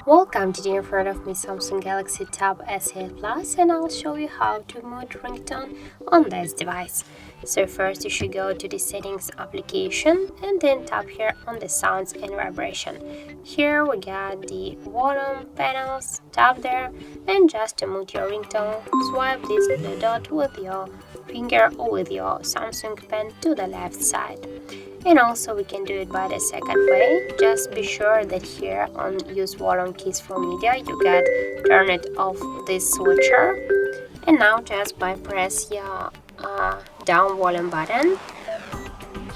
Welcome, today in front of me Samsung Galaxy Tab S8 Plus, and I'll show you how to mute ringtone on this device. So first you should go to the settings application and then tap here on the sounds and vibration. Here we got the volume panels, tap there, and just to mute your ringtone, swipe this blue dot with your finger or with your Samsung pen to the left side. And also we can do it by the second way. Just be sure that here on use volume keys for media you got turn it off this switcher, and now just by press your down volume button.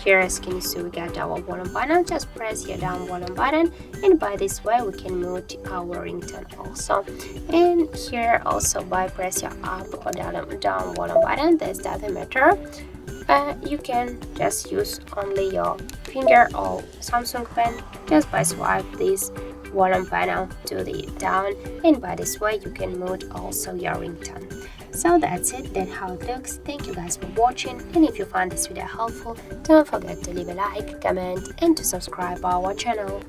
Here as can you see we got our volume button. Just press your down volume button, and by this way we can mute our ringtone also. And here also by press your up or down volume button, that doesn't matter. You can just use only your finger or Samsung pen just by swipe this volume panel to the down, and by this way you can mute also your ringtone. So that's it, that's how it looks. Thank you guys for watching, and if you found this video helpful, don't forget to leave a like, comment and to subscribe our channel.